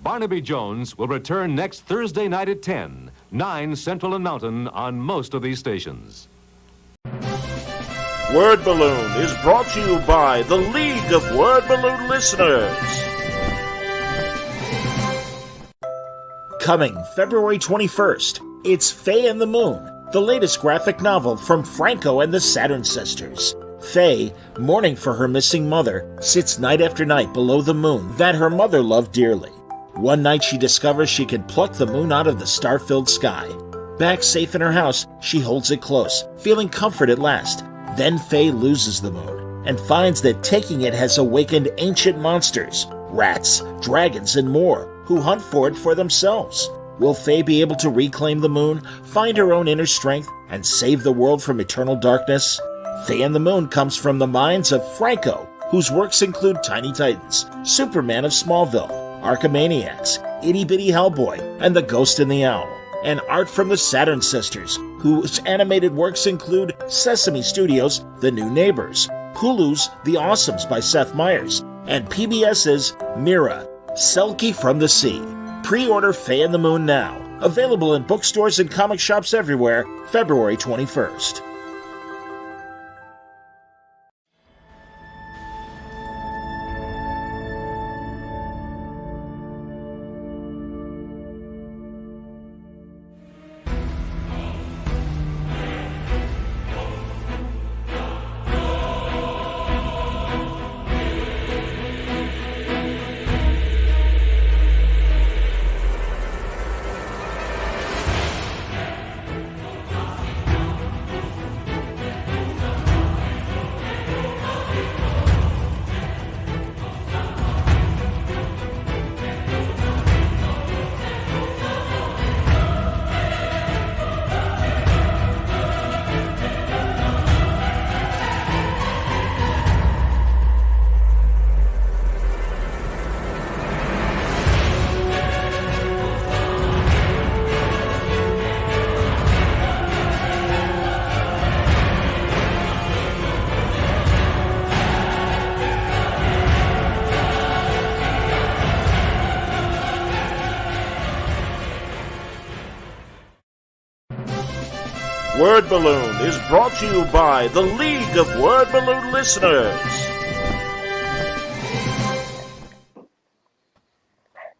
Barnaby Jones will return next Thursday night at 10, 9 Central and Mountain on most of these stations. Word Balloon is brought to you by the League of Word Balloon Listeners. Coming February 21st, it's Faye and the Moon, the latest graphic novel from Franco and the Saturn Sisters. Faye, mourning for her missing mother, sits night after night below the moon that her mother loved dearly. One night she discovers she can pluck the moon out of the star-filled sky. Back safe in her house, she holds it close, feeling comfort at last. Then Faye loses the moon and finds that taking it has awakened ancient monsters, rats, dragons, and more, who hunt for it for themselves. Will Faye be able to reclaim the moon, find her own inner strength, and save the world from eternal darkness? Faye and the Moon comes from the minds of Franco, whose works include Tiny Titans, Superman of Smallville, Archimaniacs, Itty Bitty Hellboy, and The Ghost and the Owl, and art from the Saturn Sisters, whose animated works include Sesame Studios' The New Neighbors, Hulu's The Awesomes by Seth Meyers, and PBS's Mira, Selkie from the Sea. Pre-order Faye and the Moon now. Available in bookstores and comic shops everywhere, February 21st. Word Balloon is brought to you by the League of Word Balloon Listeners.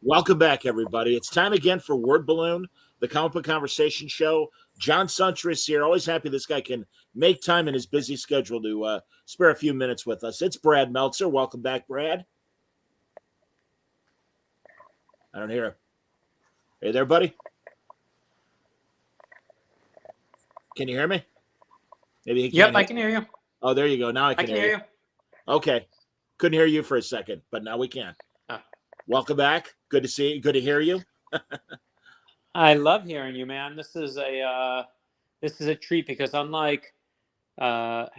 Welcome back, everybody. It's time again for Word Balloon, the comic book conversation show. John Suntress here. Always happy this guy can make time in his busy schedule to spare a few minutes with us. It's Brad Meltzer. Welcome back, Brad. I don't hear him. Hey there, buddy. Can you hear me? Maybe he can't. Yep, I can hear you. Oh, there you go. Now I can hear you. Okay. Couldn't hear you for a second, but now we can. Welcome back. Good to see you. Good to hear you. I love hearing you, man. This is a treat because unlike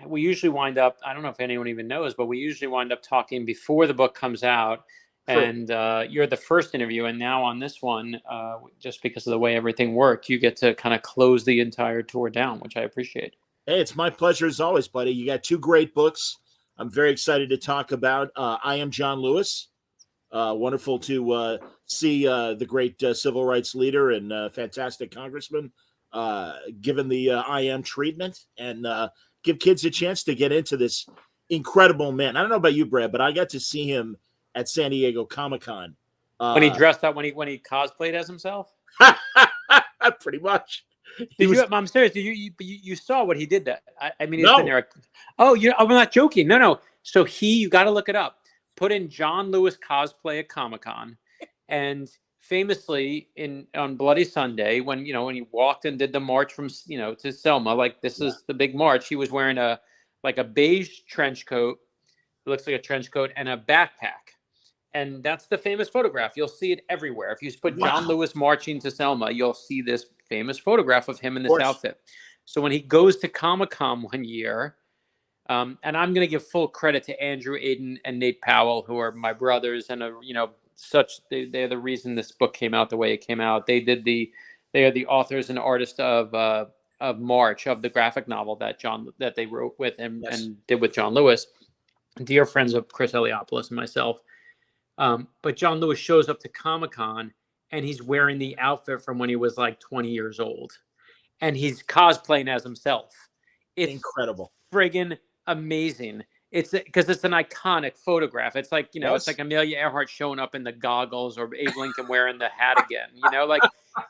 we usually wind up, I don't know if anyone even knows, but we usually wind up talking before the book comes out. True. And you're the first interview, and now on this one, just because of the way everything worked, you get to kind of close the entire tour down, which I appreciate. Hey, it's my pleasure as always, buddy. You got two great books I'm very excited to talk about. I Am John Lewis. Wonderful to see the great civil rights leader and fantastic congressman given the I Am treatment and give kids a chance to get into this incredible man. I don't know about you, Brad, but I got to see him at San Diego Comic-Con. When he dressed up, when he cosplayed as himself? Pretty much. I'm serious. You saw what he did that. I mean, he's been there. Oh, I'm not joking. No. So you got to look it up. Put in John Lewis cosplay at Comic-Con. And famously on Bloody Sunday, when he walked and did the march from, to Selma, like this is the big march, he was wearing a beige trench coat. It looks like a trench coat and a backpack. And that's the famous photograph. You'll see it everywhere. If you put John Lewis marching to Selma, you'll see this famous photograph of him in this outfit. So when he goes to Comic-Con one year, and I'm going to give full credit to Andrew Aiden and Nate Powell, who are my brothers, and they're the reason this book came out the way it came out. They are the authors and artists of March, of the graphic novel that they wrote with and did with John Lewis. Dear friends of Chris Eliopoulos and myself. But John Lewis shows up to Comic-Con and he's wearing the outfit from when he was like 20 years old. And he's cosplaying as himself. It's incredible. Friggin' amazing. It's because it's an iconic photograph. It's like, it's like Amelia Earhart showing up in the goggles or Abe Lincoln wearing the hat again,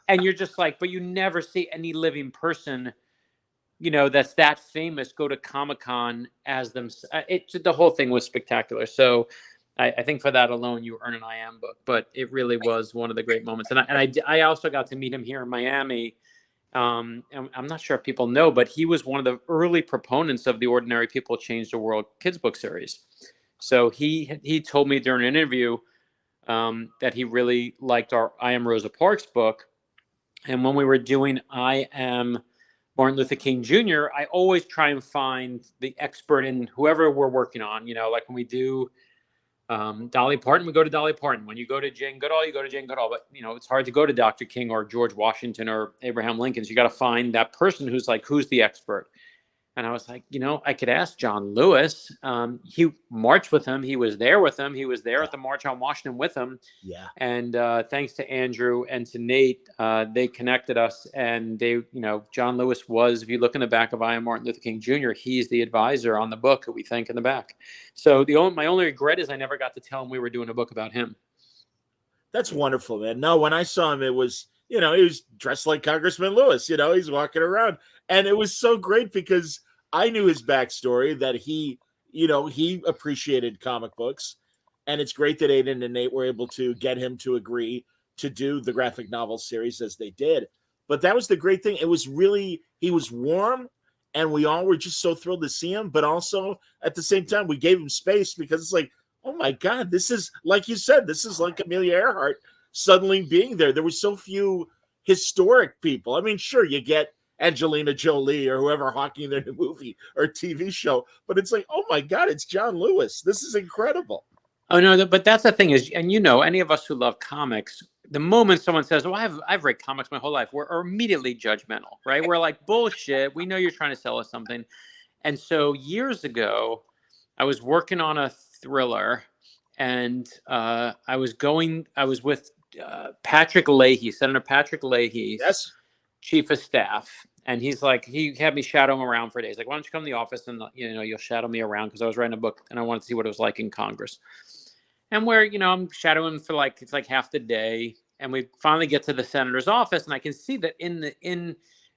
and you're just like, but you never see any living person, that's that famous go to Comic-Con as them. The whole thing was spectacular. So I think for that alone, you earn an I Am book, but it really was one of the great moments. And I also got to meet him here in Miami. And I'm not sure if people know, but he was one of the early proponents of the Ordinary People Change the World kids book series. So he told me during an interview that he really liked our I Am Rosa Parks book. And when we were doing I Am Martin Luther King Jr., I always try and find the expert in whoever we're working on. Like when we do Dolly Parton, we go to Dolly Parton. When you go to Jane Goodall, you go to Jane Goodall. But it's hard to go to Dr. King or George Washington or Abraham Lincoln. So you got to find that person who's the expert. And I was like, I could ask John Lewis. He marched with him. He was there with him. He was there at the March on Washington with him. Yeah. And thanks to Andrew and to Nate, they connected us. And John Lewis was, if you look in the back of I Am Martin Luther King Jr., he's the advisor on the book that we thank in the back. So my only regret is I never got to tell him we were doing a book about him. That's wonderful, man. No, when I saw him, it was, he was dressed like Congressman Lewis. He's walking around. And it was so great because I knew his backstory, that he appreciated comic books. And it's great that Aiden and Nate were able to get him to agree to do the graphic novel series as they did. But that was the great thing. It was really, he was warm, and we all were just so thrilled to see him. But also at the same time, we gave him space because it's like, oh my God, this is, like you said, this is like Amelia Earhart suddenly being there. There were so few historic people. I mean, sure, you get Angelina Jolie or whoever hawking their new movie or TV show, but it's like, oh my God, it's John Lewis. This is incredible. Oh no, but that's the thing is, and any of us who love comics, the moment someone says, "Oh, I've read comics my whole life," we're immediately judgmental, right? We're like, bullshit. We know you're trying to sell us something. And so years ago, I was working on a thriller, and I was with Patrick Leahy, Senator Patrick Leahy. Yes. Chief of staff, and he had me shadow him around for days. Like, why don't you come to the office and you'll shadow me around, because I was writing a book and I wanted to see what it was like in Congress. And where I'm shadowing for it's like half the day, and we finally get to the senator's office, and I can see that and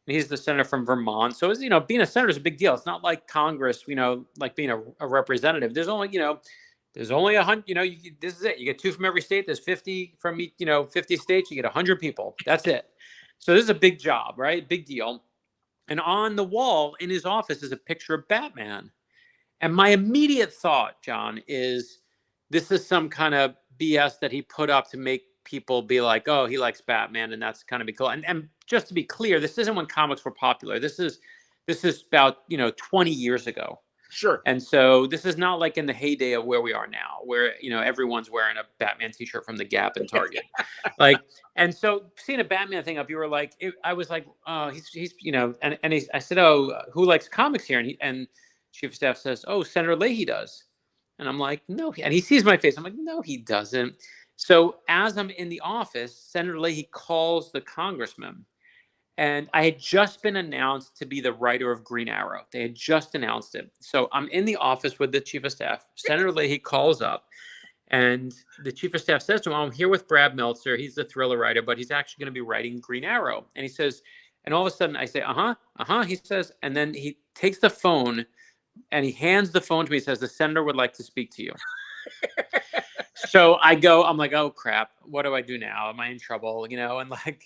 he's the senator from Vermont. So being a senator is a big deal. It's not like Congress, like being a representative. There's only 100. This is it. You get 2 from every state. There's 50 from 50 states. You get 100 people. That's it. So this is a big job, right? Big deal. And on the wall in his office is a picture of Batman. And my immediate thought, John, is this is some kind of BS that he put up to make people be like, oh, he likes Batman, and that's kind of be cool. And just to be clear, this isn't when comics were popular. This is about 20 years ago. Sure. And so this is not like in the heyday of where we are now, where everyone's wearing a Batman t-shirt from the Gap and Target. And so seeing a Batman thing up, you were like, I was like, oh, he's I said, oh, who likes comics here? And Chief of Staff says, oh, Senator Leahy does. And I'm like, no. And he sees my face. I'm like, no, he doesn't. So as I'm in the office, Senator Leahy calls the congressman. And I had just been announced to be the writer of Green Arrow. They had just announced it. So I'm in the office with the Chief of Staff. Senator Leahy calls up, and the Chief of Staff says to him, I'm here with Brad Meltzer. He's the thriller writer, but he's actually going to be writing Green Arrow. And he says, and all of a sudden I say, he says, and then he takes the phone and he hands the phone to me. He says, the senator would like to speak to you. So I'm like, oh crap, what do I do now? Am I in trouble? And like,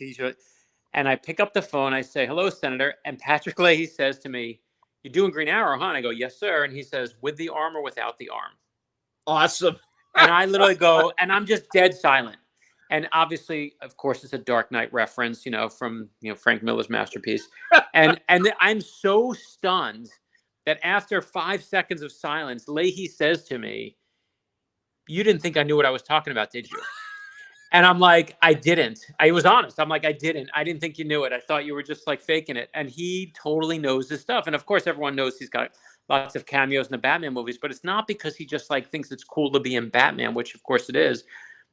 and I pick up the phone. I say, hello, Senator. And Patrick Leahy says to me, you're doing Green Arrow, huh? And I go, yes, sir. And he says, with the arm or without the arm? Awesome. And I literally go, and I'm just dead silent. And obviously, of course, it's a Dark Knight reference, from Frank Miller's masterpiece. And I'm so stunned that after 5 seconds of silence, Leahy says to me, you didn't think I knew what I was talking about, did you? And I'm like, I didn't. I was honest. I'm like, I didn't think you knew it. I thought you were just like faking it. And he totally knows his stuff. And of course, everyone knows he's got lots of cameos in the Batman movies, but it's not because he just like thinks it's cool to be in Batman, which of course it is.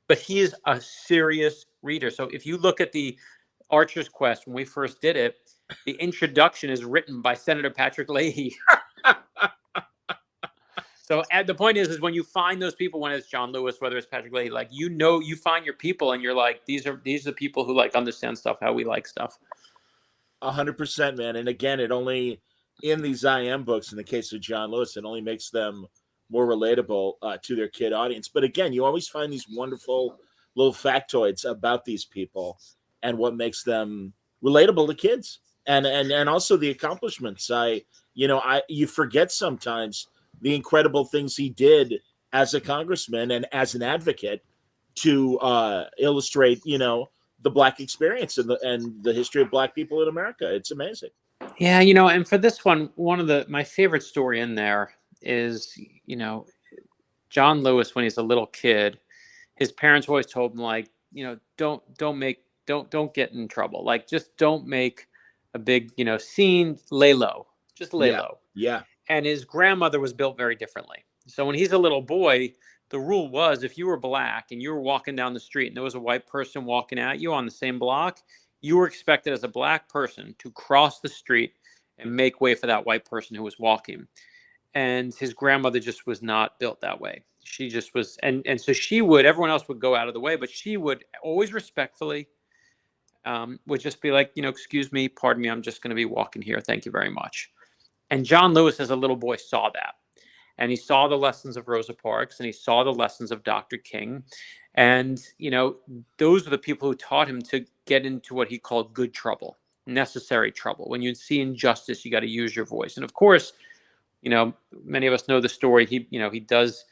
But he is a serious reader. So if you look at the Archer's Quest, when we first did it, the introduction is written by Senator Patrick Leahy. So the point is when you find those people, when it's John Lewis, whether it's Patrick Leahy, like, you find your people and you're like, these are the people who like understand stuff, how we like stuff. 100%, man. And again, it only, in these IM books, in the case of John Lewis, it only makes them more relatable to their kid audience. But again, you always find these wonderful little factoids about these people and what makes them relatable to kids, and also the accomplishments. You forget sometimes the incredible things he did as a congressman and as an advocate to illustrate, the Black experience and the history of Black people in America. It's amazing. Yeah, and for this one of my favorite story in there is, John Lewis, when he's a little kid, his parents always told him, like, don't get in trouble. Like, just don't make a big, scene, lay low, just lay low. Yeah. And his grandmother was built very differently. So when he's a little boy, the rule was if you were Black and you were walking down the street and there was a white person walking at you on the same block, you were expected as a Black person to cross the street and make way for that white person who was walking. And his grandmother just was not built that way. She just was. And so everyone else would go out of the way, but she would always respectfully would just be like, excuse me, pardon me, I'm just going to be walking here. Thank you very much. And John Lewis, as a little boy, saw that. And he saw the lessons of Rosa Parks and he saw the lessons of Dr. King. And, those are the people who taught him to get into what he called good trouble, necessary trouble. When you see injustice, you got to use your voice. And of course, many of us know the story. He does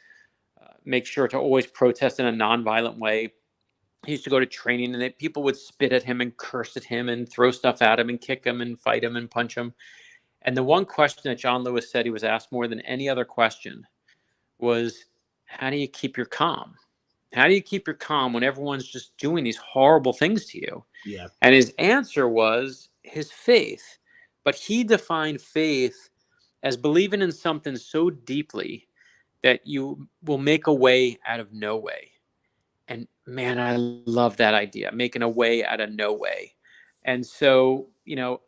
make sure to always protest in a nonviolent way. He used to go to training and people would spit at him and curse at him and throw stuff at him and kick him and fight him and punch him. And the one question that John Lewis said he was asked more than any other question was, how do you keep your calm? How do you keep your calm when everyone's just doing these horrible things to you? Yeah. And his answer was his faith. But he defined faith as believing in something so deeply that you will make a way out of no way. And man, I love that idea, making a way out of no way. And so,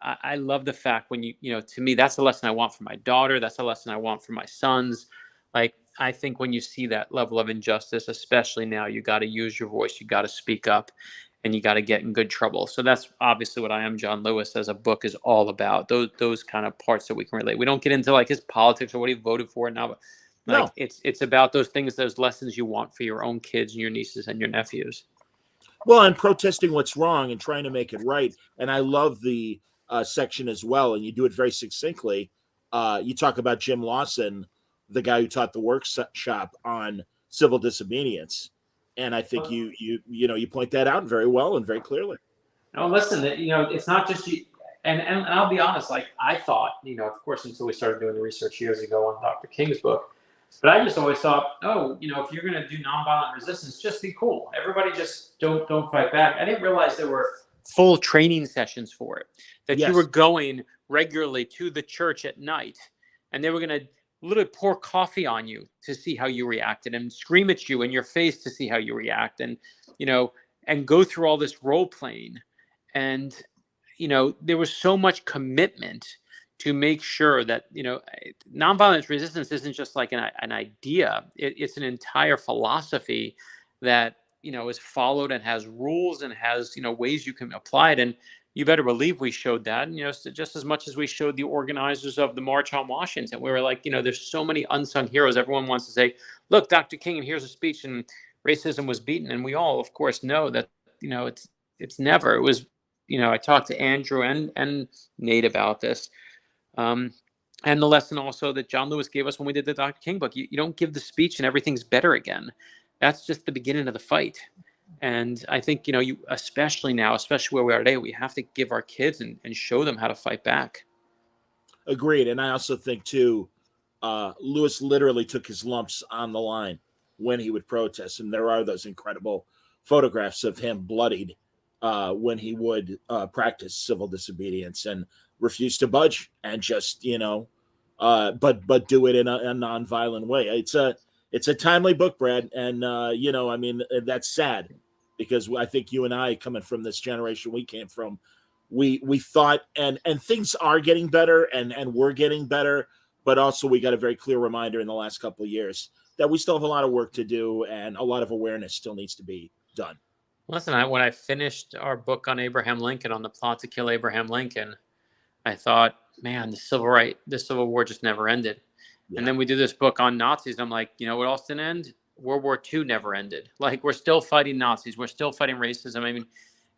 I love the fact when to me, that's a lesson I want for my daughter. That's a lesson I want for my sons. Like, I think when you see that level of injustice, especially now, you got to use your voice, you got to speak up, and you got to get in good trouble. So that's obviously what I Am John Lewis as a book is all about. Those kind of parts that we can relate. We don't get into like his politics or what he voted for now, but like it's about those things, those lessons you want for your own kids and your nieces and your nephews. Well, and protesting what's wrong and trying to make it right. And I love the section as well. And you do it very succinctly. You talk about Jim Lawson, the guy who taught the workshop on civil disobedience. And I think you point that out very well and very clearly. No, listen, it's not just you. And I'll be honest, like I thought, of course, until we started doing the research years ago on Dr. King's book, but I just always thought, if you're going to do nonviolent resistance, just be cool. Everybody just don't fight back. I didn't realize there were full training sessions for it, that you were going regularly to the church at night and they were going to literally pour coffee on you to see how you reacted and scream at you in your face to see how you react and, and go through all this role playing. And, there was so much commitment to make sure that, nonviolent resistance isn't just like an idea. It's an entire philosophy that, is followed and has rules and has, ways you can apply it. And you better believe we showed that. And, just as much as we showed the organizers of the March on Washington, we were like, there's so many unsung heroes. Everyone wants to say, look, Dr. King, and here's a speech and racism was beaten. And we all, of course, know that, it's never. It was, I talked to Andrew and Nate about this. And the lesson also that John Lewis gave us when we did the Dr. King book, you don't give the speech and everything's better again. That's just the beginning of the fight. And I think, you especially now, especially where we are today, we have to give our kids and show them how to fight back. Agreed. And I also think, too, Lewis literally took his lumps on the line when he would protest. And there are those incredible photographs of him bloodied when he would practice civil disobedience and refuse to budge and just, but do it in a non-violent way. It's a timely book, Brad, and that's sad because I think you and I, coming from this generation we came from, we thought and things are getting better and we're getting better, but also we got a very clear reminder in the last couple of years that we still have a lot of work to do and a lot of awareness still needs to be done. Listen, when I finished our book on Abraham Lincoln, on the plot to kill Abraham Lincoln, I thought, man, the Civil War just never ended. Yeah. And then we do this book on Nazis. I'm like, you know what else didn't end? World War II never ended. Like, we're still fighting Nazis. We're still fighting racism. I mean,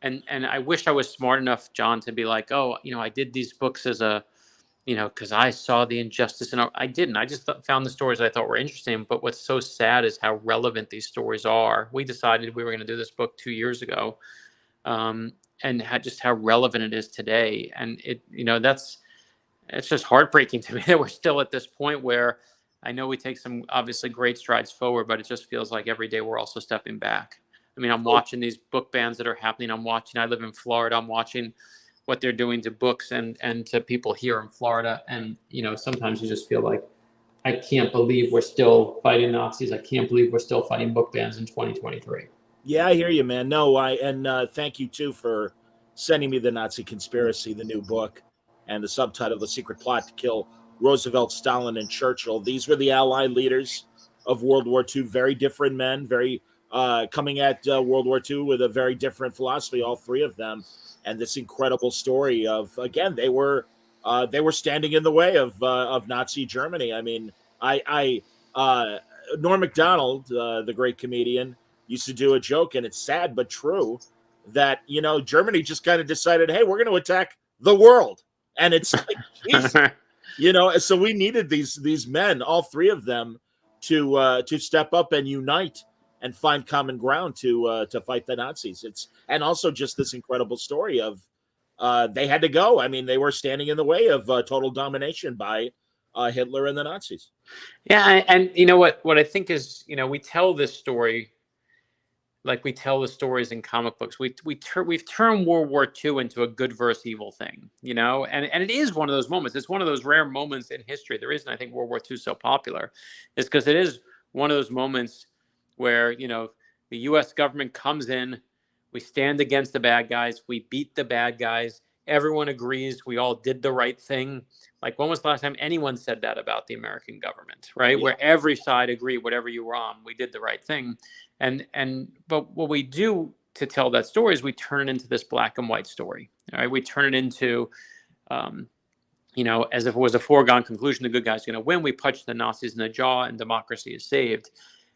and I wish I was smart enough, John, to be like, oh, I did these books as a, because I saw the injustice. And I didn't. I just found the stories I thought were interesting. But what's so sad is how relevant these stories are. We decided we were going to do this book 2 years ago. And just how relevant it is today. And it's just heartbreaking to me that we're still at this point where I know we take some obviously great strides forward, but it just feels like every day we're also stepping back. I mean, I'm watching these book bans that are happening. I live in Florida. I'm watching what they're doing to books and to people here in Florida. And, sometimes you just feel like, I can't believe we're still fighting Nazis. I can't believe we're still fighting book bans in 2023. Yeah, I hear you, man. No, thank you too for sending me the Nazi Conspiracy, the new book, and the subtitle, The Secret Plot to Kill Roosevelt, Stalin, and Churchill. These were the Allied leaders of World War II, very different men, very coming at World War II with a very different philosophy, all three of them, and this incredible story of, again, they were standing in the way of Nazi Germany. I mean, Norm Macdonald, the great comedian, used to do a joke, and it's sad but true, that Germany just kind of decided, hey, we're going to attack the world, and it's like, so we needed these men, all three of them, to step up and unite and find common ground to fight the Nazis. And also just this incredible story of they had to go. I mean, they were standing in the way of total domination by Hitler and the Nazis. Yeah, and what I think is, we tell this story like we tell the stories in comic books. We've turned World War II into a good versus evil thing, and it is one of those moments. It's one of those rare moments in history. The reason I think World War II is so popular is because it is one of those moments where, the U.S. government comes in, we stand against the bad guys, we beat the bad guys, everyone agrees we all did the right thing. Like, when was the last time anyone said that about the American government, right? Yeah. Where every side agreed, whatever you were on, we did the right thing. But what we do to tell that story is we turn it into this black and white story. Right? We turn it into, as if it was a foregone conclusion, the good guy's going to win. We punch the Nazis in the jaw and democracy is saved.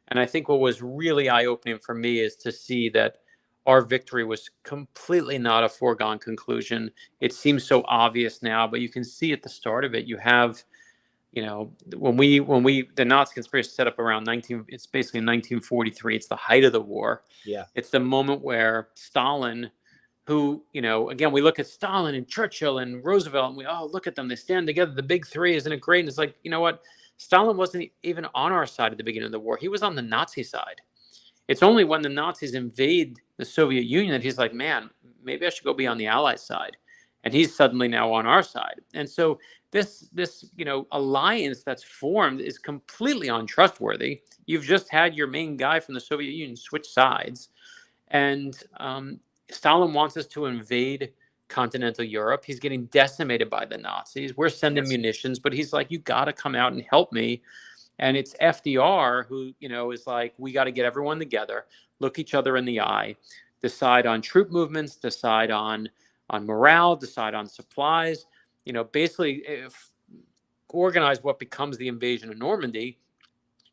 And I think what was really eye-opening for me is to see that our victory was completely not a foregone conclusion. It seems so obvious now, but you can see at the start of it, you have, when the Nazi conspiracy set up around it's basically 1943. It's the height of the war. Yeah. It's the moment where Stalin, who, again, we look at Stalin and Churchill and Roosevelt and look at them. They stand together. The big three, isn't it great? And it's like, you know what? Stalin wasn't even on our side at the beginning of the war. He was on the Nazi side. It's only when the Nazis invade the Soviet Union that he's like, man, maybe I should go be on the Allied side. And he's suddenly now on our side. And so this alliance that's formed is completely untrustworthy. You've just had your main guy from the Soviet Union switch sides. And Stalin wants us to invade continental Europe. He's getting decimated by the Nazis. We're sending munitions, but he's like, you got to come out and help me. And it's FDR who, is like, we got to get everyone together, look each other in the eye, decide on troop movements, decide on morale, decide on supplies, basically organize what becomes the invasion of Normandy.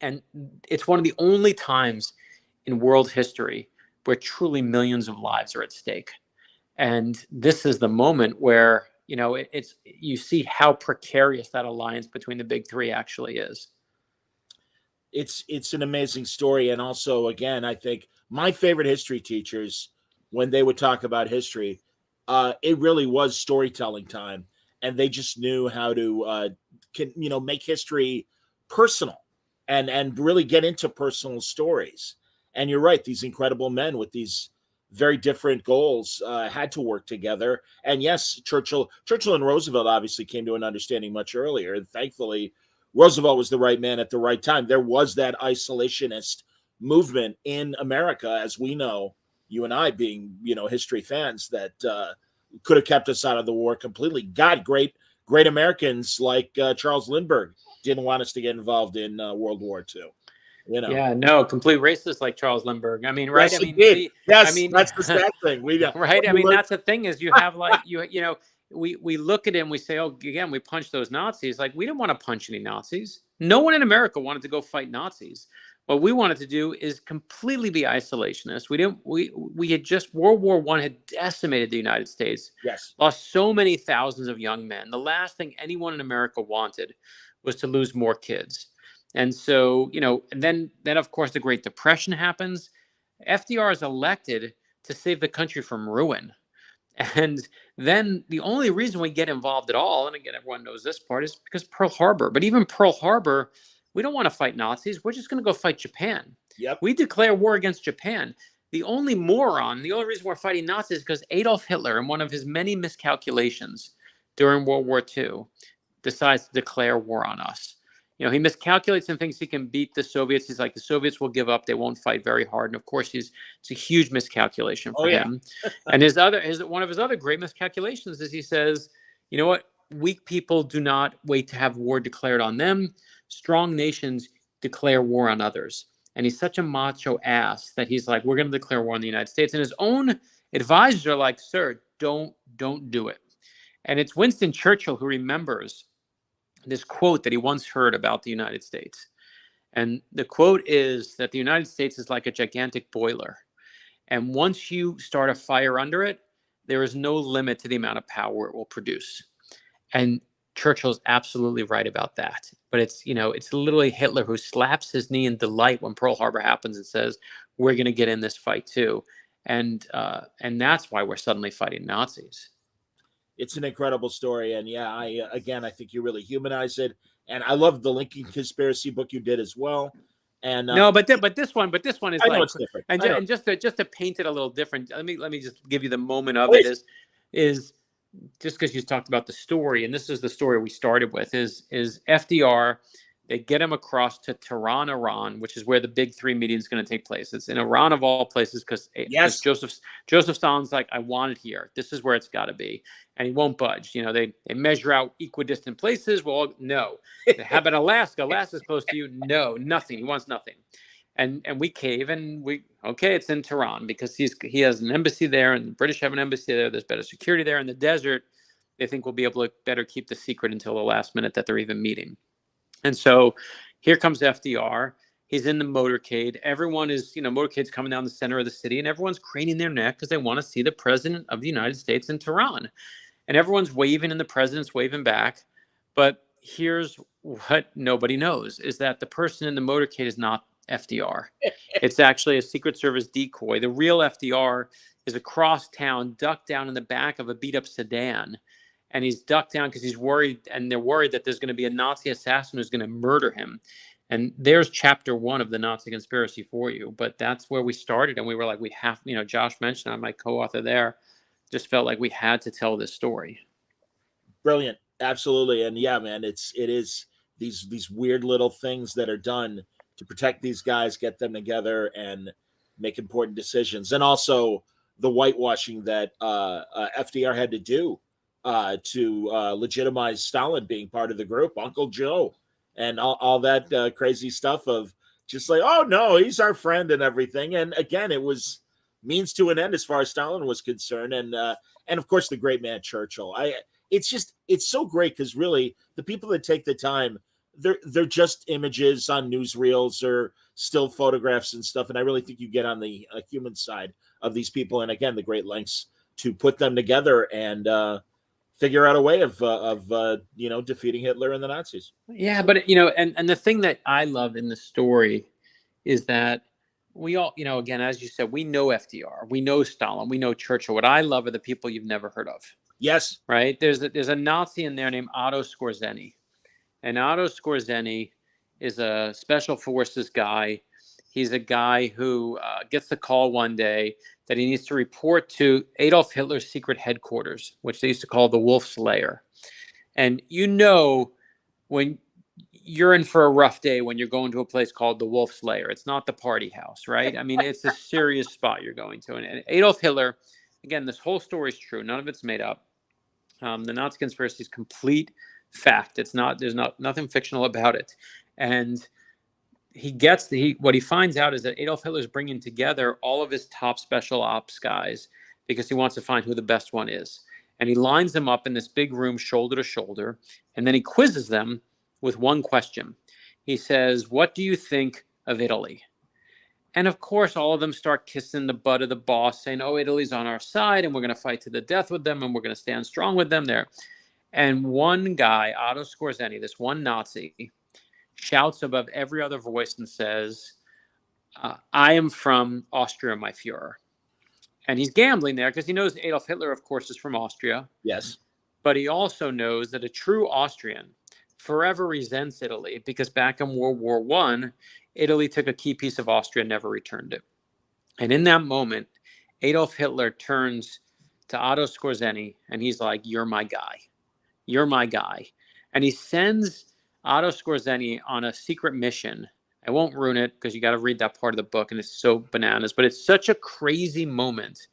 And it's one of the only times in world history where truly millions of lives are at stake. And this is the moment where, you see how precarious that alliance between the big three actually is. It's an amazing story. And also, again, I think my favorite history teachers, when they would talk about history, it really was storytelling time. And they just knew how to, make history personal and really get into personal stories. And you're right; these incredible men with these very different goals had to work together. And yes, Churchill and Roosevelt obviously came to an understanding much earlier. And thankfully, Roosevelt was the right man at the right time. There was that isolationist movement in America, as we know, you and I being, history fans, that could have kept us out of the war completely. God, great Americans like Charles Lindbergh didn't want us to get involved in World War II. Yeah, no, complete racist like Charles Lindbergh. I mean, right? Yes, I he mean, did. I Yes, mean, that's the sad thing. right? I mean, that's the thing is you have like we look at him, we say, oh, again, we punch those Nazis. Like we didn't want to punch any Nazis. No one in America wanted to go fight Nazis. What we wanted to do is completely be isolationist. We had just World War I had decimated the United States. Yes. Lost so many thousands of young men. The last thing anyone in America wanted was to lose more kids. And so, and then of course the Great Depression happens. FDR is elected to save the country from ruin. And then the only reason we get involved at all, and again, everyone knows this part, is because Pearl Harbor. But even Pearl Harbor, we don't want to fight Nazis. We're just going to go fight Japan. Yep. We declare war against Japan. The only reason we're fighting Nazis is because Adolf Hitler, in one of his many miscalculations during World War II, decides to declare war on us. He miscalculates and thinks he can beat the Soviets. He's like, the Soviets will give up. They won't fight very hard. And of course, it's a huge miscalculation for him. And one of his other great miscalculations is he says, you know what? Weak people do not wait to have war declared on them. Strong nations declare war on others. And he's such a macho ass that he's like, we're going to declare war on the United States. And his own advisors are like, sir, don't do it. And it's Winston Churchill who remembers this quote that he once heard about the United States. And the quote is that the United States is like a gigantic boiler. And once you start a fire under it, there is no limit to the amount of power it will produce. And Churchill's absolutely right about that. But it's literally Hitler who slaps his knee in delight when Pearl Harbor happens and says, we're going to get in this fight too. And that's why we're suddenly fighting Nazis. It's an incredible story. And yeah, I think you really humanize it. And I love the Lincoln Conspiracy book you did as well. And no, but this one is I know it's different. And just to paint it a little different, let me just give you the moment of it is just because you talked about the story, and this is the story we started with, is FDR. They get him across to Tehran, Iran, which is where the Big Three meeting is going to take place. It's in Iran of all places because Joseph Stalin's like, I want it here. This is where it's got to be, and he won't budge. They measure out equidistant places. Well, no. How about Alaska? Alaska's close to you. No, nothing. He wants nothing. And we cave, and it's in Tehran because he has an embassy there, and the British have an embassy there. There's better security there. In the desert, they think we'll be able to better keep the secret until the last minute that they're even meeting. And so here comes FDR. He's in the motorcade. Everyone is, motorcade's coming down the center of the city, and everyone's craning their neck because they want to see the president of the United States in Tehran. And everyone's waving, and the president's waving back. But here's what nobody knows, is that the person in the motorcade is not FDR. It's actually a Secret Service decoy. The real FDR is across town, ducked down in the back of a beat-up sedan. And he's ducked down because he's worried, and they're worried that there's going to be a Nazi assassin who's going to murder him. And there's chapter 1 of the Nazi conspiracy for you. But that's where we started, and we were like, we have, Josh mentioned, I'm my co-author there, just felt like we had to tell this story. Brilliant, absolutely, and yeah, man, it is these weird little things that are done to protect these guys, get them together, and make important decisions, and also the whitewashing that FDR had to do to legitimize Stalin being part of the group, Uncle Joe, and all that crazy stuff of just like, oh no, he's our friend and everything. And again, it was means to an end as far as Stalin was concerned, and of course the great man Churchill. It's so great because really the people that take the time, they're just images on newsreels or still photographs and stuff. And I really think you get on the human side of these people, and again, the great lengths to put them together and figure out a way of defeating Hitler and the Nazis. Yeah, but and the thing that I love in the story is that we all, again, as you said, we know FDR, we know Stalin, we know Churchill. What I love are the people you've never heard of. Yes. Right. There's a Nazi in there named Otto Skorzeny, and Otto Skorzeny is a special forces guy. He's a guy who gets the call one day that he needs to report to Adolf Hitler's secret headquarters, which they used to call the Wolf's Lair. And when you're in for a rough day when you're going to a place called the Wolf's Lair. It's not the party house, right? I mean, it's a serious spot you're going to. And Adolf Hitler, again, this whole story is true. None of it's made up. The Nazi conspiracy is complete fact. It's not. There's nothing fictional about it. And what he finds out is that Adolf Hitler is bringing together all of his top special ops guys because he wants to find who the best one is. And he lines them up in this big room, shoulder to shoulder, and then he quizzes them with one question. He says, "What do you think of Italy?" And of course, all of them start kissing the butt of the boss, saying, "Oh, Italy's on our side, and we're going to fight to the death with them, and we're going to stand strong with them there." And one guy, Otto Skorzeny, this one Nazi, shouts above every other voice and says, "I am from Austria, my Führer." And he's gambling there because he knows Adolf Hitler, of course, is from Austria. Yes. But he also knows that a true Austrian forever resents Italy because back in World War I, Italy took a key piece of Austria and never returned it. And in that moment, Adolf Hitler turns to Otto Skorzeny and he's like, "You're my guy. You're my guy." And he sends Otto Skorzeny on a secret mission. I won't ruin it because you got to read that part of the book and it's so bananas, but it's such a crazy moment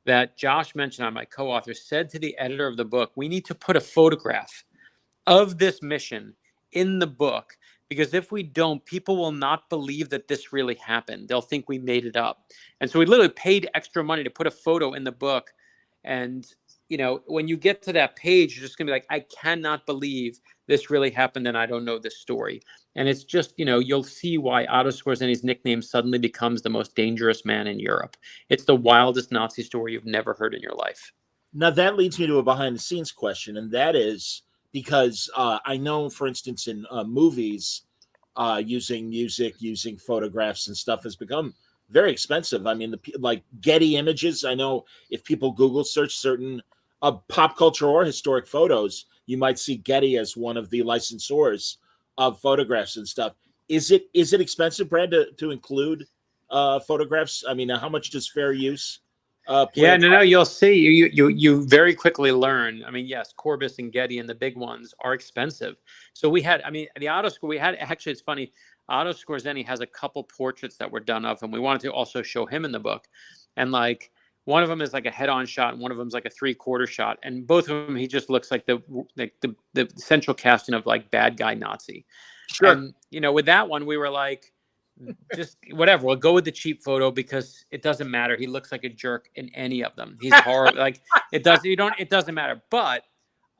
that Josh mentioned, my co-author, said to the editor of the book, "We need to put a photograph of this mission in the book because if we don't, people will not believe that this really happened. They'll think we made it up." And so we literally paid extra money to put a photo in the book. And, when you get to that page, you're just going to be like, I cannot believe this really happened and I don't know this story. And it's just, you'll see why Otto Skorzeny's nickname suddenly becomes the most dangerous man in Europe. It's the wildest Nazi story you've never heard in your life. Now, that leads me to a behind-the-scenes question, and that is because I know, for instance, in movies, using music, using photographs and stuff has become very expensive. I mean, like Getty Images, I know if people Google search certain pop culture or historic photos, you might see Getty as one of the licensors of photographs and stuff. Is it expensive, Brad, to include photographs? I mean, how much does fair use? No, you'll see. You very quickly learn. I mean, yes, Corbis and Getty and the big ones are expensive. So we had, the Otto Score, actually, it's funny, Otto Skorzeny has a couple portraits that were done of him. We wanted to also show him in the book. And like, one of them is like a head-on shot, and one of them is like a three-quarter shot. And both of them, he just looks like the central casting of like bad guy Nazi. Sure. And, with that one, we were like, just whatever. We'll go with the cheap photo because it doesn't matter. He looks like a jerk in any of them. He's horrible. Like it doesn't matter. But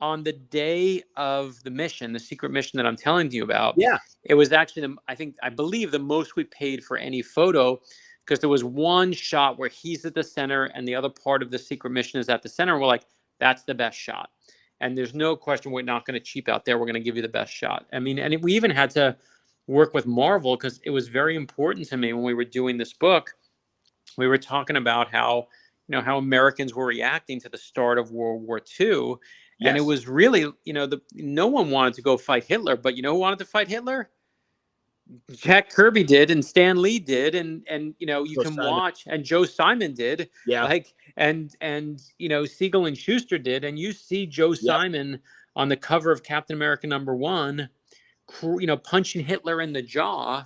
on the day of the mission, the secret mission that I'm telling you about, it was actually I believe the most we paid for any photo because there was one shot where he's at the center and the other part of the secret mission is at the center. And we're like, that's the best shot. And there's no question we're not going to cheap out there. We're going to give you the best shot. I mean, and we even had to work with Marvel because it was very important to me when we were doing this book. We were talking about how Americans were reacting to the start of World War II. Yes. And it was really, no one wanted to go fight Hitler, but who wanted to fight Hitler? Jack Kirby did, and Stan Lee did, and you can watch, and Joe Simon did, and Siegel and Schuster did, and you see Joe Simon on the cover of Captain America #1, punching Hitler in the jaw.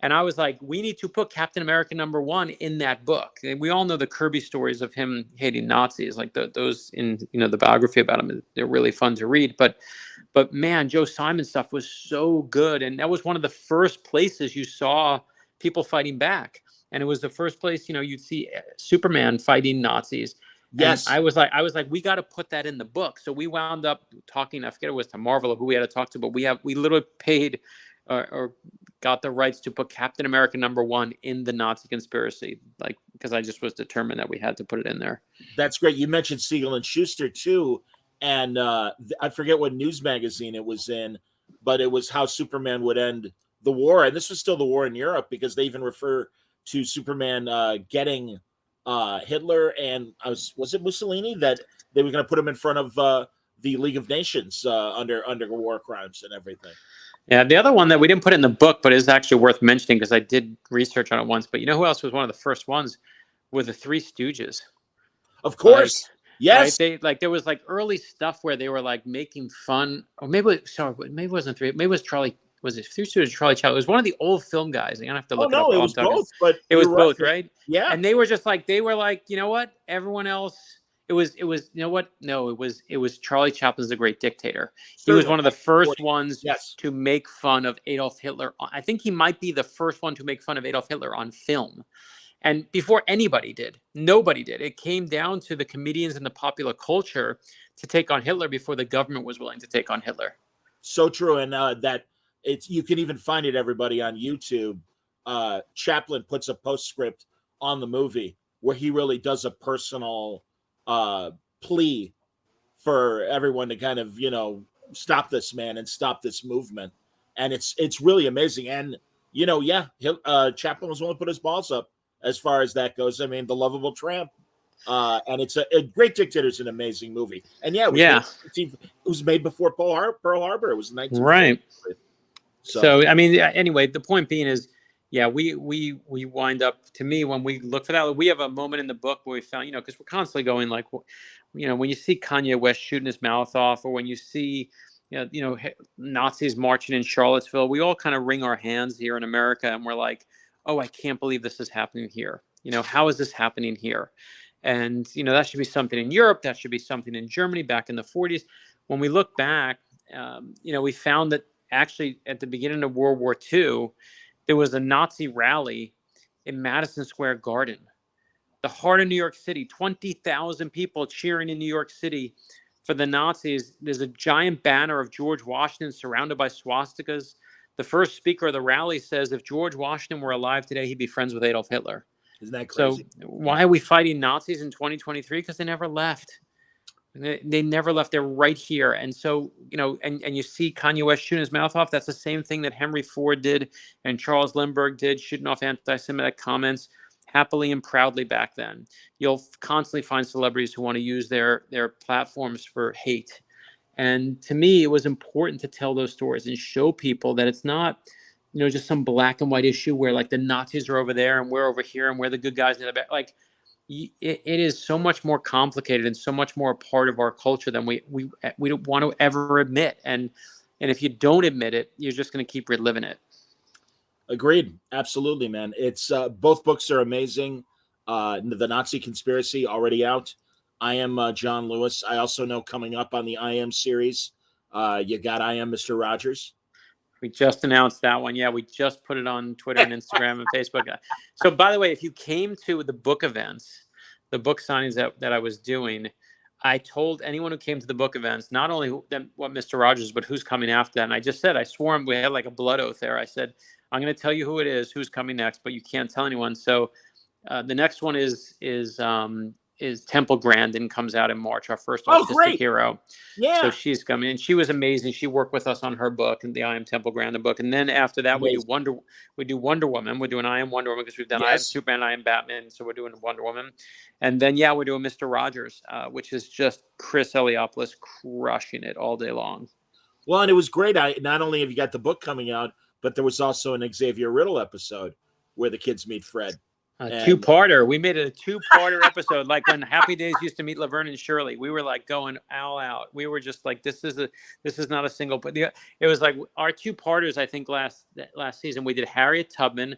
And I was like, we need to put Captain America #1 in that book. And we all know the Kirby stories of him hating Nazis, like those in, the biography about him. They're really fun to read. But man, Joe Simon stuff was so good. And that was one of the first places you saw people fighting back. And it was the first place, you'd see Superman fighting Nazis. Yes. And I was like, we got to put that in the book. So we wound up talking, I forget it was to Marvel or who we had to talk to, but we literally paid or got the rights to put Captain America #1 in the Nazi conspiracy, like, because I just was determined that we had to put it in there. That's great. You mentioned Siegel and Schuster too. And I forget what news magazine it was in, but it was how Superman would end the war. And this was still the war in Europe because they even refer to Superman getting Hitler and was it Mussolini that they were going to put him in front of the League of Nations under war crimes and everything. Yeah, the other one that we didn't put in the book, but is actually worth mentioning because I did research on it once. But you know who else was one of the first ones? Were the Three Stooges. Of Like, course. Yes. right? They like there was like early stuff where they were like making fun, or maybe sorry, maybe it wasn't three. Maybe it was Charlie. Was it Three Stooges? Or Charlie Chaplin. It was one of the old film guys. I'm gonna have to Oh look it up no, it while I'm was talking. both, but It was you're right. both, right? Yeah. And they were just like you know what? Everyone else. It was you know what? No, it was Charlie Chaplin's The Great Dictator. He was Certainly. one of the first ones Yes. to make fun of Adolf Hitler. I think he might be the first one to make fun of Adolf Hitler on film. And before anybody did, nobody did. It came down to the comedians and the popular culture to take on Hitler before the government was willing to take on Hitler. So true. And that it's, you can even find it, everybody, on YouTube. Chaplin puts a postscript on the movie where he really does a personal plea for everyone to kind of, stop this man and stop this movement. And it's really amazing. And, Chaplin was willing to put his balls up as far as that goes. I mean, The Lovable Tramp. And it's a Great Dictator is an amazing movie. And yeah, it was made before Pearl Harbor. It was 1940. Right. So I mean, anyway, the point being is, yeah, we wind up, to me, when we look for that, we have a moment in the book where we found, because we're constantly going like, when you see Kanye West shooting his mouth off, or when you see, Nazis marching in Charlottesville, we all kind of wring our hands here in America, and we're like, oh, I can't believe this is happening here. How is this happening here? And, that should be something in Europe. That should be something in Germany back in the 40s. When we look back, we found that actually at the beginning of World War II, there was a Nazi rally in Madison Square Garden, the heart of New York City, 20,000 people cheering in New York City for the Nazis. There's a giant banner of George Washington surrounded by swastikas. The first speaker of the rally says if George Washington were alive today, he'd be friends with Adolf Hitler. Isn't that crazy? So why are we fighting Nazis in 2023? Because they never left. They never left. They're right here. And so, and you see Kanye West shooting his mouth off. That's the same thing that Henry Ford did and Charles Lindbergh did, shooting off anti-Semitic comments happily and proudly back then. You'll constantly find celebrities who want to use their platforms for hate. And to me, it was important to tell those stories and show people that it's not, just some black and white issue where like the Nazis are over there and we're over here and we're the good guys in the back. Like, it is so much more complicated and so much more a part of our culture than we don't want to ever admit. And if you don't admit it, you're just going to keep reliving it. Agreed. Absolutely, man. It's both books are amazing. The Nazi Conspiracy already out. I Am John Lewis. I also know coming up on the I Am series, you got I Am Mr. Rogers. We just announced that one. Yeah, we just put it on Twitter and Instagram and Facebook. So, by the way, if you came to the book events, the book signings that I was doing, I told anyone who came to the book events, not only what Mr. Rogers, but who's coming after that. And I just said, I swore we had like a blood oath there. I said, I'm going to tell you who it is, who's coming next, but you can't tell anyone. So the next one is Temple Grandin, comes out in March, our first autistic hero. Yeah. So she's coming, and she was amazing. She worked with us on her book and the I Am Temple Grandin book. And then after that, we do Wonder Woman. We're doing I Am Wonder Woman because we've done I Am Superman, I Am Batman. So we're doing Wonder Woman. And then, we're doing Mr. Rogers, which is just Chris Eliopoulos crushing it all day long. Well, and it was great. Not only have you got the book coming out, but there was also an Xavier Riddle episode where the kids meet Fred. Two-parter. We made it a two-parter episode, like when Happy Days used to meet Laverne and Shirley. We were like going all out. We were just like, this is not a single. But it was like our two-parters. I think last season we did Harriet Tubman,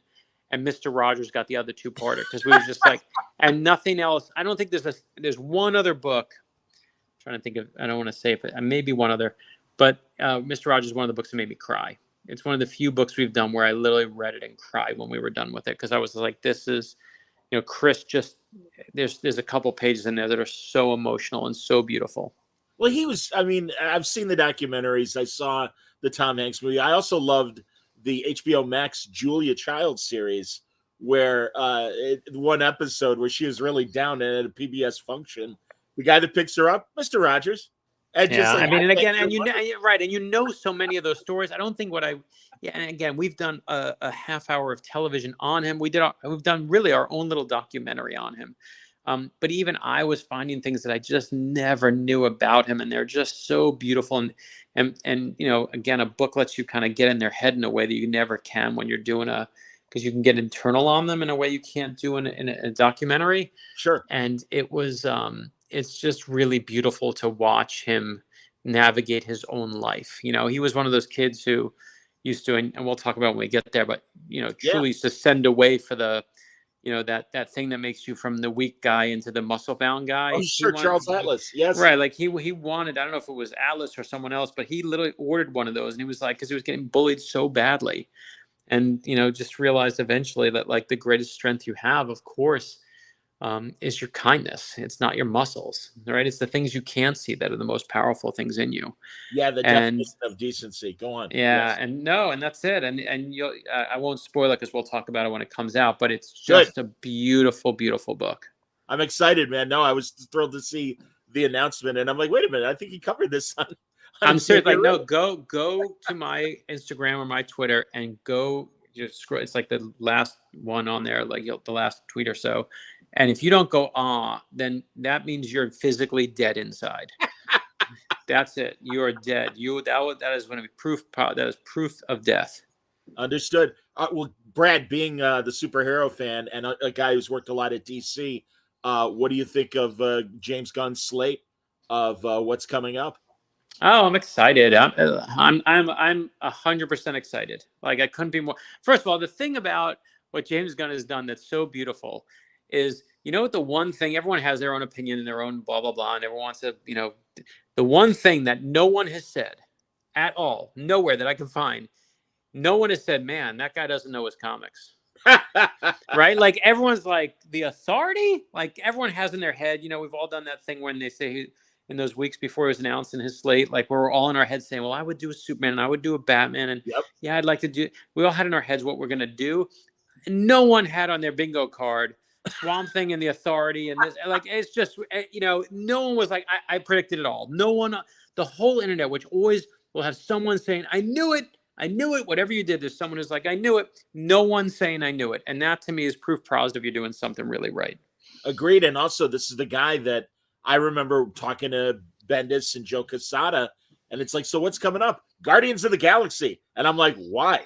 and Mr. Rogers got the other two-parter because we were just like, and nothing else. I don't think there's one other book. I'm trying to think of. I don't want to say it, but maybe one other. But Mr. Rogers is one of the books that made me cry. It's one of the few books we've done where I literally read it and cried when we were done with it, because I was like, this is, Chris just, there's a couple pages in there that are so emotional and so beautiful. Well, I've seen the documentaries. I saw the Tom Hanks movie. I also loved the HBO Max Julia Child series, where one episode where she was really down at a PBS function, the guy that picks her up, Mr. Rogers. And so many of those stories. I don't think and again, we've done a half hour of television on him. We've done really our own little documentary on him. But even I was finding things that I just never knew about him, and they're just so beautiful. And again, a book lets you kind of get in their head in a way that you never can when you're doing because you can get internal on them in a way you can't do in a documentary. Sure. And it's just really beautiful to watch him navigate his own life. He was one of those kids who used to, and we'll talk about when we get there, but truly used to send away for the that thing that makes you from the weak guy into the muscle bound guy. Oh, sure. Charles Atlas. Yes. Right. Like he wanted, I don't know if it was Atlas or someone else, but he literally ordered one of those, and he was like, because he was getting bullied so badly. And, just realized eventually that like the greatest strength you have, of course, is your kindness. It's not your muscles, right? It's the things you can't see that are the most powerful things in you. Yeah, the definition of decency. Go on. Yeah, yes. and that's it. And you'll, I won't spoil it because we'll talk about it when it comes out. But it's just a beautiful, beautiful book. I'm excited, man. No, I was thrilled to see the announcement, and I'm like, wait a minute, I think he covered this on I'm serious. Like, no, go to my Instagram or my Twitter and go just scroll. It's like the last one on there, like the last tweet or so. And if you don't go, then that means you're physically dead inside. That's it. You are dead. That is going to be proof. That is proof of death. Understood. Well, Brad, being the superhero fan and a guy who's worked a lot at DC, what do you think of James Gunn's slate of what's coming up? Oh, I'm excited. I'm 100% excited. Like I couldn't be more. First of all, the thing about what James Gunn has done that's so beautiful is, what the one thing, everyone has their own opinion and their own blah, blah, blah. And everyone wants to, the one thing that no one has said at all, nowhere that I can find, no one has said, man, that guy doesn't know his comics. Right? Like everyone's like the authority, like everyone has in their head, we've all done that thing when they say in those weeks before it was announced in his slate, like we're all in our heads saying, well, I would do a Superman and I would do a Batman. And yeah, I'd like to do, we all had in our heads what we're going to do. And no one had on their bingo card Swamp Thing and the Authority. And this, like, it's just, no one was like, I predicted it all. No one, the whole internet, which always will have someone saying, I knew it. Whatever you did, there's someone who's like, I knew it. No one's saying I knew it. And that to me is proof positive you're doing something really right. Agreed. And also, this is the guy that I remember talking to Bendis and Joe Quesada, and it's like, so what's coming up? Guardians of the Galaxy. And I'm like, why?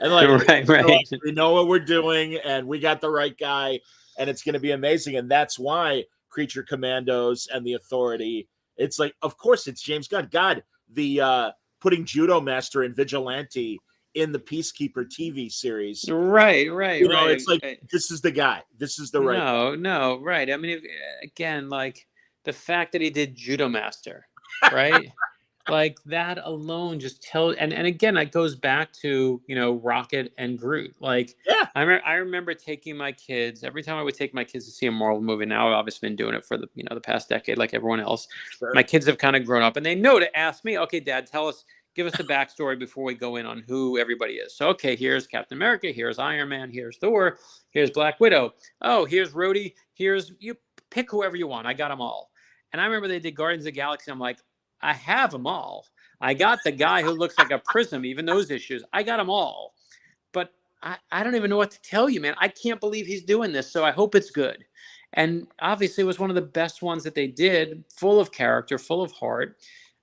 And like, right. Like, we know what we're doing, and we got the right guy, and it's going to be amazing. And that's why Creature Commandos and the Authority, it's like, of course, it's James Gunn. God, the putting Judo Master and Vigilante in the Peacekeeper TV series. Right. It's like, this is the guy. This is the right. No, right. I mean, again, like the fact that he did Judo Master, right? Like that alone just tells, and again, it goes back to, Rocket and Groot. Like, I remember taking my kids, every time I would take my kids to see a Marvel movie. Now I've obviously been doing it for the past decade, like everyone else. Sure. My kids have kind of grown up and they know to ask me, okay, Dad, give us the backstory before we go in on who everybody is. So, okay, here's Captain America, here's Iron Man, here's Thor, here's Black Widow. Oh, here's Rhodey, you pick whoever you want. I got them all. And I remember they did Guardians of the Galaxy. I'm like, I have them all. I got the guy who looks like a prism, even those issues. I got them all. But I don't even know what to tell you, man. I can't believe he's doing this, so I hope it's good. And obviously it was one of the best ones that they did, full of character, full of heart.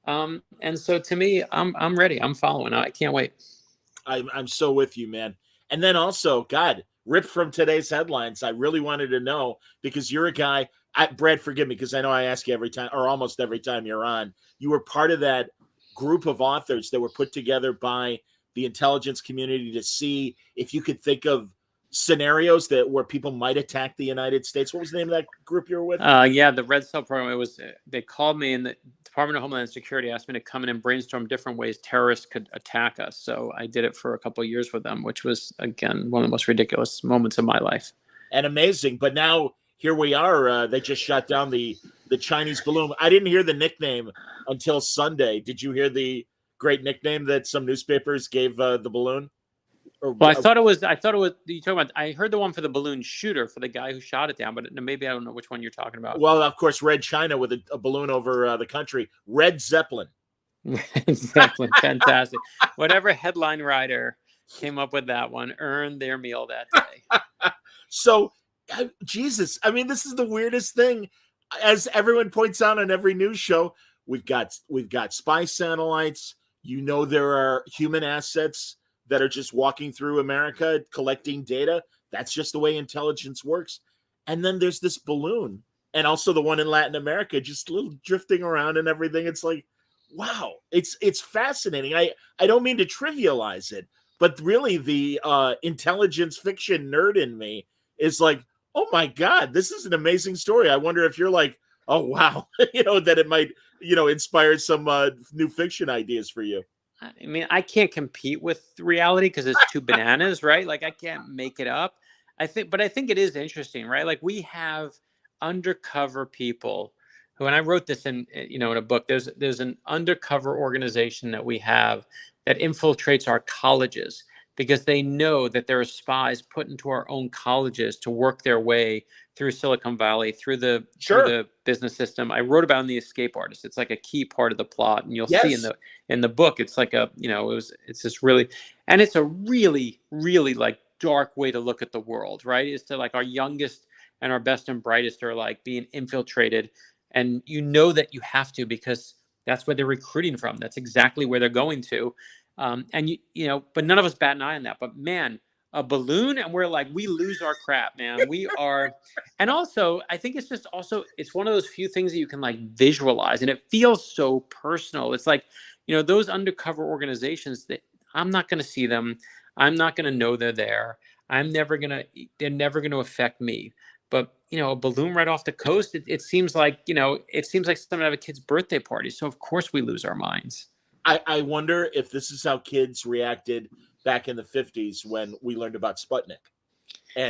And so to me, I'm ready. I'm following. I can't wait. I'm so with you, man. And then also, God, ripped from today's headlines, I really wanted to know, because you're a guy, Brad, forgive me, because I know I ask you every time, or almost every time you're on, you were part of that group of authors that were put together by the intelligence community to see if you could think of scenarios where people might attack the United States. What was the name of that group you were with? The Red Cell program. They called me, and the Department of Homeland Security asked me to come in and brainstorm different ways terrorists could attack us. So I did it for a couple of years with them, which was, again, one of the most ridiculous moments of my life. And amazing. But now here we are. They just shot down the Chinese balloon. I didn't hear the nickname until Sunday. Did you hear the great nickname that some newspapers gave the balloon? Well, I thought it was. You talking about? I heard the one for the balloon shooter, for the guy who shot it down, but maybe I don't know which one you're talking about. Well, of course, Red China with a balloon over the country. Red Zeppelin. Red Zeppelin, fantastic. Whatever headline writer came up with that one earned their meal that day. So, Jesus, I mean, this is the weirdest thing. As everyone points out on every news show, we've got spy satellites. There are human assets that are just walking through America collecting data. That's just the way intelligence works. And then there's this balloon, and also the one in Latin America, just little drifting around and everything. It's like, wow, it's fascinating. I don't mean to trivialize it, but really the intelligence fiction nerd in me is like, oh my God, this is an amazing story. I wonder if you're like, oh wow, that it might, inspire some new fiction ideas for you. I mean, I can't compete with reality because it's too bananas, right? Like I can't make it up. But I think it is interesting, right? Like we have undercover people who, and I wrote this in a book. There's an undercover organization that we have that infiltrates our colleges because they know that there are spies put into our own colleges to work their way through Silicon Valley, through the business system. I wrote about in The Escape Artist. It's like a key part of the plot, and you'll see in the book. It's like it's this really, and it's a really, really like dark way to look at the world, right? Is to like our youngest and our best and brightest are like being infiltrated, and that you have to because that's where they're recruiting from. That's exactly where they're going to. And but none of us bat an eye on that. But man, a balloon, and we're like, we lose our crap, man. We are, and also, I think it's one of those few things that you can like visualize, and it feels so personal. It's like, those undercover organizations that I'm not going to see them. I'm not going to know they're there. They're never going to affect me. But, a balloon right off the coast, it seems like someone have a kid's birthday party. So of course we lose our minds. I wonder if this is how kids reacted back in the 50s when we learned about Sputnik.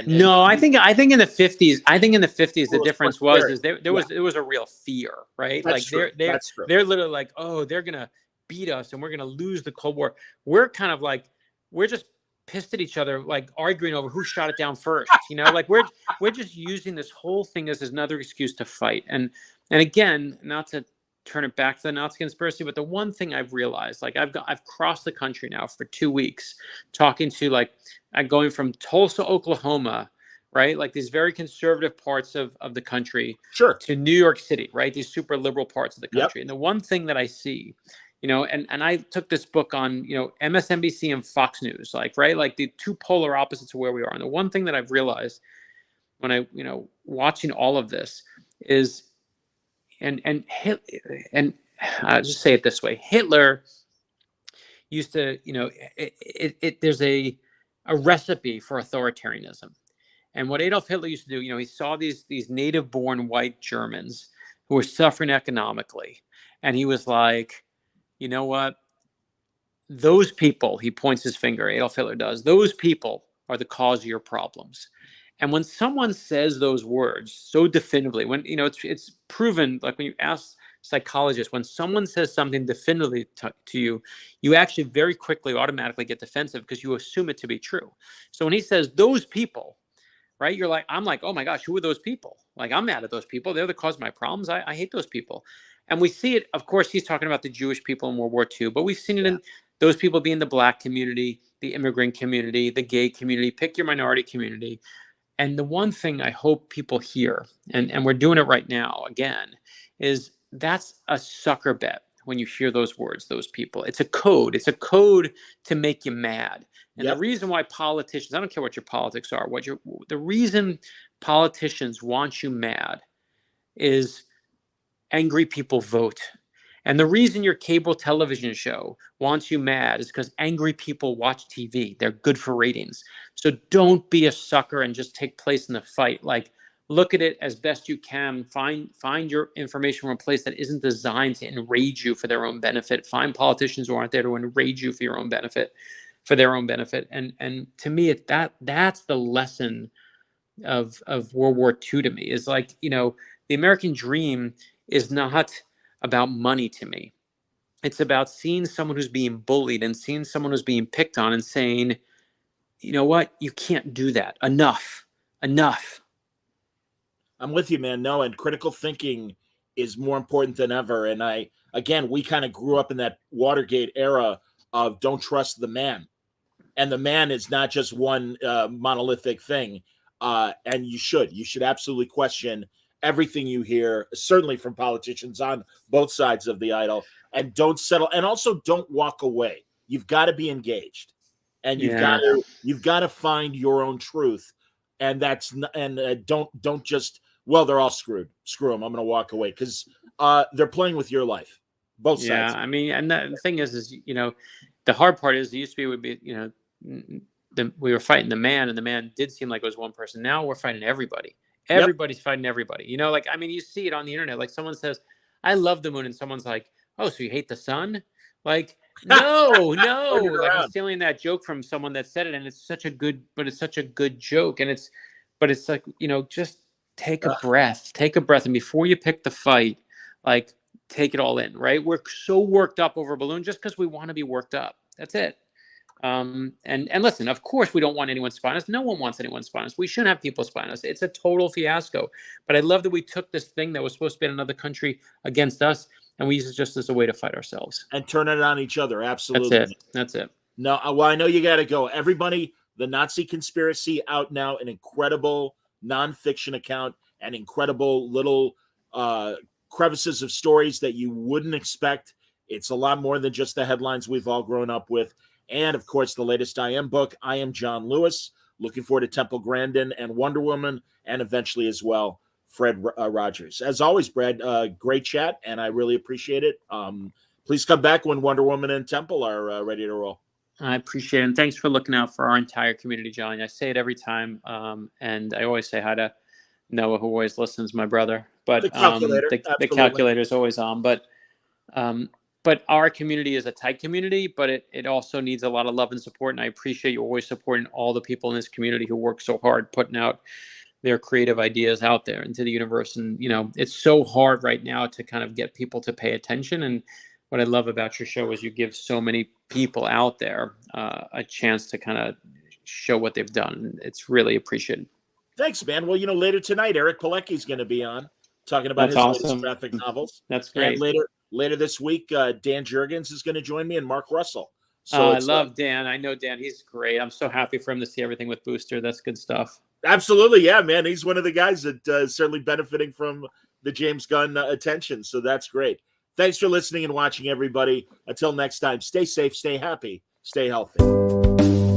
No, I think in the 50s, the difference was there was a real fear, right? That's like true. They're literally like, oh, they're gonna beat us and we're gonna lose the Cold War. We're kind of like, we're just pissed at each other, like arguing over who shot it down first. Like we're just using this whole thing as another excuse to fight. And again, not to turn it back to the Nazi conspiracy, but the one thing I've realized, like I've crossed the country now for 2 weeks, talking to like, I'm going from Tulsa, Oklahoma, right? Like these very conservative parts of the country, to New York City, right? These super liberal parts of the country. And the one thing that I see, and I took this book on, MSNBC and Fox News, like, right? Like the two polar opposites of where we are. And the one thing that I've realized when I, watching all of this is, and I'll just say it this way: Hitler used to, there's a recipe for authoritarianism, and what Adolf Hitler used to do, he saw these native-born white Germans who were suffering economically, and he was like, you know what? Those people, he points his finger, Adolf Hitler does. Those people are the cause of your problems. And when someone says those words so definitively, when it's proven, like when you ask psychologists, when someone says something definitively to you, you actually very quickly automatically get defensive because you assume it to be true. So when he says those people, right, I'm like, oh my gosh, who are those people? Like, I'm mad at those people. They're the cause of my problems. I hate those people. And we see it, of course, he's talking about the Jewish people in World War II, but we've seen it in those people being the Black community, the immigrant community, the gay community, pick your minority community. And the one thing I hope people hear, and we're doing it right now again, is that's a sucker bet when you hear those words, those people. It's a code. It's a code to make you mad. And the reason why politicians, I don't care what your politics are, the reason politicians want you mad is angry people vote. And the reason your cable television show wants you mad is because angry people watch TV. They're good for ratings. So don't be a sucker and just take place in the fight. Like, look at it as best you can. Find your information from a place that isn't designed to enrage you for their own benefit. Find politicians who aren't there to enrage you for your own benefit, for their own benefit. And to me, that's the lesson of World War II to me, is like, the American dream is not about money to me. It's about seeing someone who's being bullied and seeing someone who's being picked on and saying, you know what, you can't do that. Enough. I'm with you, man. No, and critical thinking is more important than ever. And we kind of grew up in that Watergate era of don't trust the man. And the man is not just one monolithic thing. And you should absolutely question everything you hear, certainly from politicians on both sides of the aisle, and don't settle, and also don't walk away. You've got to be engaged, and you've got to find your own truth, and that's don't just, well, they're all screwed. Screw them. I'm going to walk away, because they're playing with your life, both sides. Yeah, I mean, and the thing is the hard part is, it used to be would be we were fighting the man, and the man did seem like it was one person. Now we're fighting everybody. Everybody's fighting everybody. I mean, you see it on the internet. Like, someone says, "I love the moon," and someone's like, "Oh, so you hate the sun?" Like, no. Like, I'm stealing that joke from someone that said it, and it's such a good joke. And it's like, just take a breath, and before you pick the fight, like, take it all in, right? We're so worked up over a balloon just because we want to be worked up. That's it. And listen, of course, we don't want anyone spying us. No one wants anyone spying us. We shouldn't have people spying us. It's a total fiasco. But I love that we took this thing that was supposed to be in another country against us, and we use it just as a way to fight ourselves. And turn it on each other. Absolutely. That's it. No, well, I know you got to go. Everybody, The Nazi Conspiracy, out now, an incredible nonfiction account, and incredible little crevices of stories that you wouldn't expect. It's a lot more than just the headlines we've all grown up with. And, of course, the latest I Am book, I Am John Lewis. Looking forward to Temple Grandin and Wonder Woman, and eventually as well, Fred Rogers. As always, Brad, great chat, and I really appreciate it. Please come back when Wonder Woman and Temple are ready to roll. I appreciate it. And thanks for looking out for our entire community, Johnny. I say it every time, and I always say hi to Noah, who always listens, my brother. But the calculator is always on. But our community is a tight community, but it also needs a lot of love and support. And I appreciate you always supporting all the people in this community who work so hard, putting out their creative ideas out there into the universe. And, it's so hard right now to kind of get people to pay attention. And what I love about your show is you give so many people out there a chance to kind of show what they've done. It's really appreciated. Thanks, man. Well, later tonight, Eric Pilecki's going to be on talking about latest graphic novels. That's great. And later this week, Dan Jurgens is going to join me, and Mark Russell. So I love Dan. I know Dan. He's great. I'm so happy for him to see everything with Booster. That's good stuff. Absolutely. Yeah, man. He's one of the guys that is certainly benefiting from the James Gunn attention. So that's great. Thanks for listening and watching, everybody. Until next time, stay safe, stay happy, stay healthy.